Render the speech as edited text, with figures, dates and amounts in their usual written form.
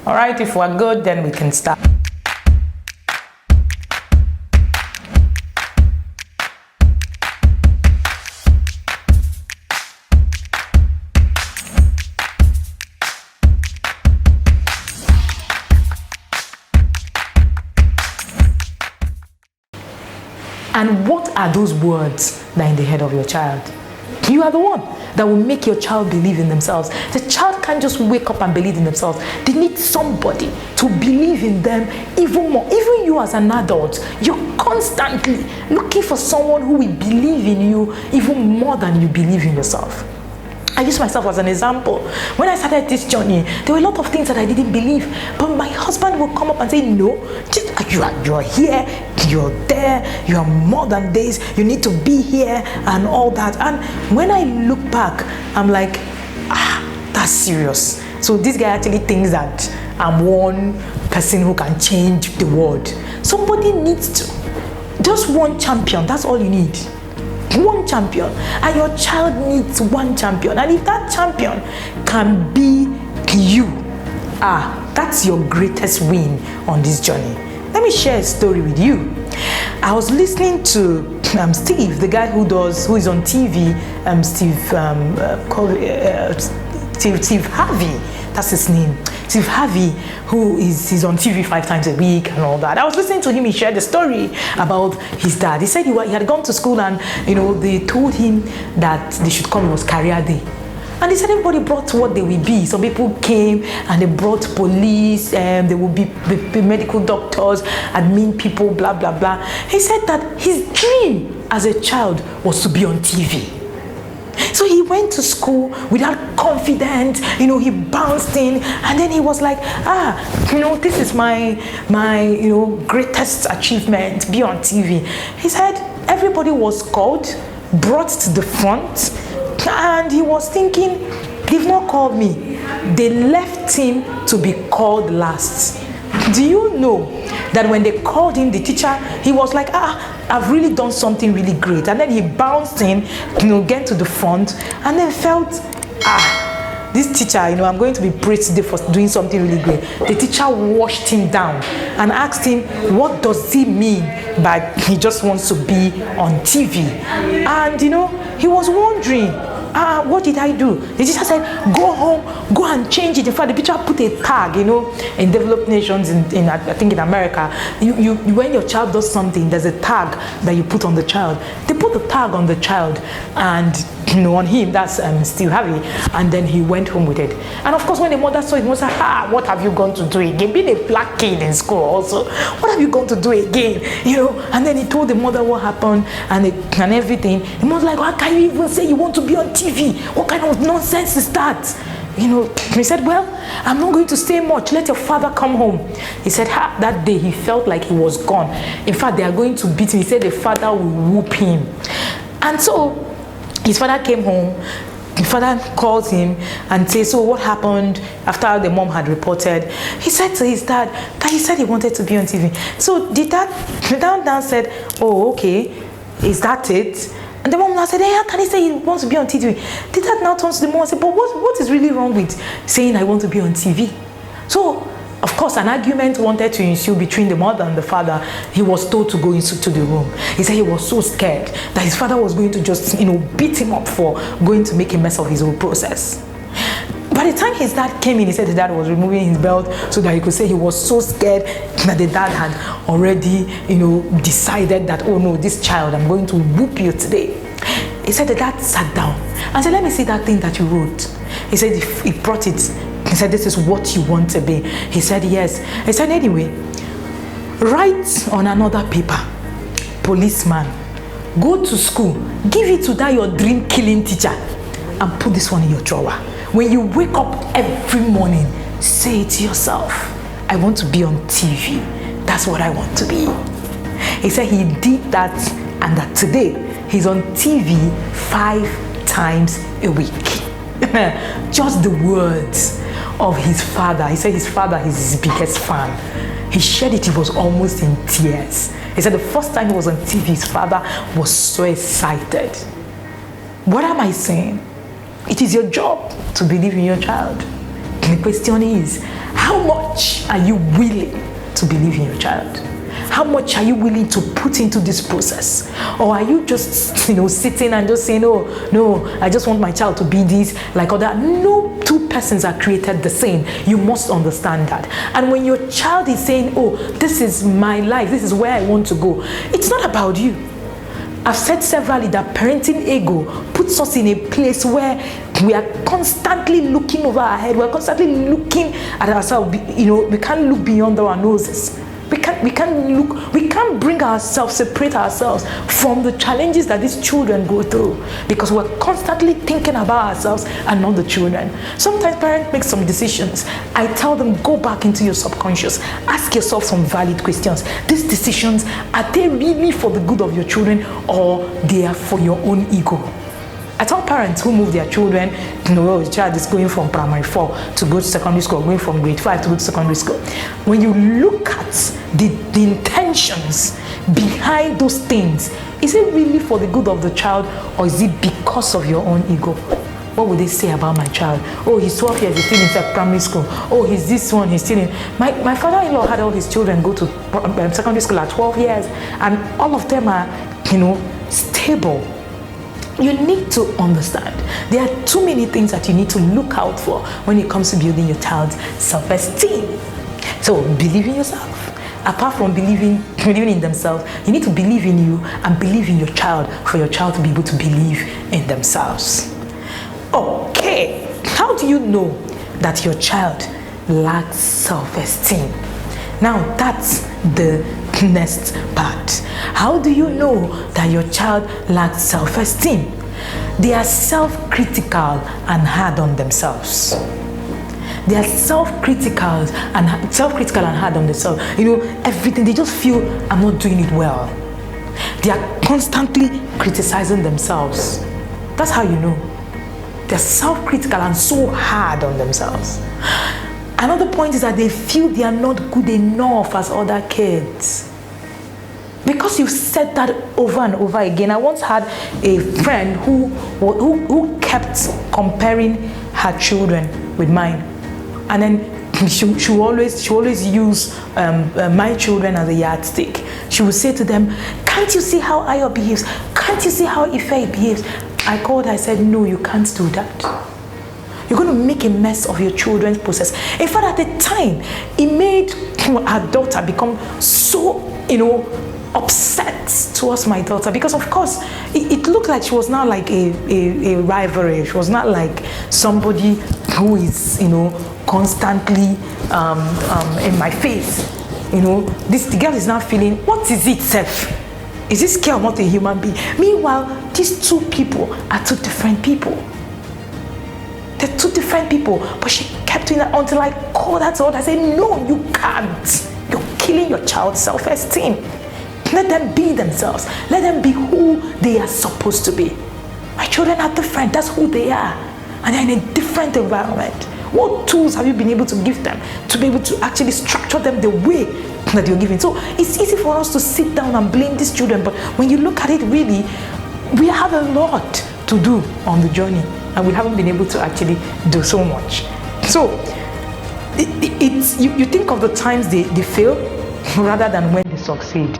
All right, if we're good, then we can start. And what are those words that are in the head of your child? You are the one that will make your child believe in themselves. The child can't just wake up and believe in themselves. They need somebody to believe in them even more. Even you as an adult, you're constantly looking for someone who will believe in you even more than you believe in yourself. I use myself as an example. When I started this journey, there were a lot of things that I didn't believe. But my husband would come up and say, no, you're here, you're there, you are more than this, you need to be here and all that. And when I look back, I'm like, that's serious. So this guy actually thinks that I'm one person who can change the world. Somebody needs to. Just one champion, that's all you need. One champion, and your child needs one champion. And if that champion can be you, that's your greatest win on this journey. Let me share a story with you. I was listening to Steve, the guy who is on TV, Steve Harvey. That's his name. Steve Harvey, he's on TV 5 times a week and all that. I was listening to him. He shared the story about his dad. He said he had gone to school and they told him that they should come. It was career day. And he said everybody brought what they will be. Some people came and they brought police, and they would be medical doctors, admin people, blah, blah, blah. He said that his dream as a child was to be on TV. So he went to school without confidence, he bounced in, and then he was like, this is my greatest achievement, be on TV. He said everybody was called, brought to the front, and he was thinking, they've not called me. They left him to be called last. Do you know that when they called him, the teacher, he was like, I've really done something really great. And then he bounced in, get to the front, and then felt, this teacher, I'm going to be praised today for doing something really great. The teacher washed him down and asked him, what does he mean by he just wants to be on TV? And, he was wondering, what did I do? The teacher said, go home, go and change it. In fact, the teacher put a tag, in developed nations, I think in America, when your child does something, there's a tag that you put on the child. They put the tag on the child and on him, that's Steve Harvey, and then he went home with it. And of course, when the mother saw it, the mother said, what have you gone to do again? Being a black kid in school also, what have you gone to do again? And then he told the mother what happened and everything. The mother was like, how can you even say you want to be on TV? What kind of nonsense is that? He said, well, I'm not going to stay much. Let your father come home. He said that day he felt like he was gone. In fact, they are going to beat him. He said the father will whoop him. And so his father came home. The father calls him and says, so what happened after the mom had reported? He said to his dad that he said he wanted to be on TV. So the dad said, oh, okay, is that it? And the mom now said, hey, how can he say he wants to be on TV? The dad now turns to the mom and said, but what is really wrong with saying I want to be on TV? So, of course, an argument wanted to ensue between the mother and the father. He was told to go into the room. He said he was so scared that his father was going to just, beat him up for going to make a mess of his whole process. By the time his dad came in, he said the dad was removing his belt so that he could say he was so scared that the dad had already, decided that, oh no, this child, I'm going to whoop you today. He said the dad sat down and said, let me see that thing that you wrote. He said he brought it. He said, this is what you want to be. He said, yes. He said, anyway, write on another paper, policeman, go to school, give it to that your dream killing teacher, and put this one in your drawer. When you wake up every morning, say it to yourself, I want to be on TV. That's what I want to be. He said he did that, and that today he's on TV 5 times a week. Just the words of his father. He said his father is his biggest fan. He shared it, he was almost in tears. He said the first time he was on TV, his father was so excited. What am I saying? It is your job to believe in your child. And the question is, how How much are you willing to believe in your child? How much are you willing to put into this process? Or are you just, sitting and just saying, oh, no, I just want my child to be this, like other. No two persons are created the same. You must understand that. And when your child is saying, oh, this is my life, this is where I want to go, it's not about you. I've said severally that parenting ego puts us in a place where we are constantly looking over our head. We're constantly looking at ourselves. We can't look beyond our noses. We can't bring ourselves, separate ourselves from the challenges that these children go through, because we're constantly thinking about ourselves and not the children. Sometimes parents make some decisions. I tell them, go back into your subconscious. Ask yourself some valid questions. These decisions, are they really for the good of your children, or they are for your own ego? I tell parents who move their children, the child is going from primary 4 to go to secondary school, going from grade 5 to go to secondary school. When you look at the intentions behind those things, is it really for the good of the child, or is it because of your own ego? What would they say about my child? Oh, he's 12 years, he's still in primary school. Oh, he's this one, he's still in. My father-in-law had all his children go to secondary school at 12 years, and all of them are, stable. You need to understand there are too many things that you need to look out for when it comes to building your child's self-esteem. So believe in yourself. Apart from believing in themselves, you need to believe in you and believe in your child for your child to be able to believe in themselves. Okay, how do you know that your child lacks self-esteem? Now that's the next part. How do you know that your child lacks self-esteem? They are self-critical and hard on themselves. They are self-critical and hard on themselves. Everything, they just feel, I'm not doing it well. They are constantly criticizing themselves. That's how you know. They're self-critical and so hard on themselves. Another point is that they feel they are not good enough as other kids. Because you've said that over and over again. I once had a friend who kept comparing her children with mine. And then she always use my children as a yardstick. She would say to them, can't you see how Ayo behaves? Can't you see how Ife behaves? I called her, I said, no, you can't do that. You're going to make a mess of your children's process. In fact, at the time, it made our daughter become so, upset towards my daughter, because of course, it looked like she was not like a rivalry. She was not like somebody who is, constantly in my face. The girl is now feeling, what is it, self? Is this girl not a human being? Meanwhile, these two people are two different people. They're two different people, but she kept doing that until I called her to her. I said, no, you can't. You're killing your child's self-esteem. Let them be themselves. Let them be who they are supposed to be. My children are different. That's who they are. And they're in a different environment. What tools have you been able to give them to be able to actually structure them the way that you're giving? So it's easy for us to sit down and blame these children, but when you look at it really, we have a lot to do on the journey, and we haven't been able to actually do so much. So you think of the times they fail rather than when they succeed.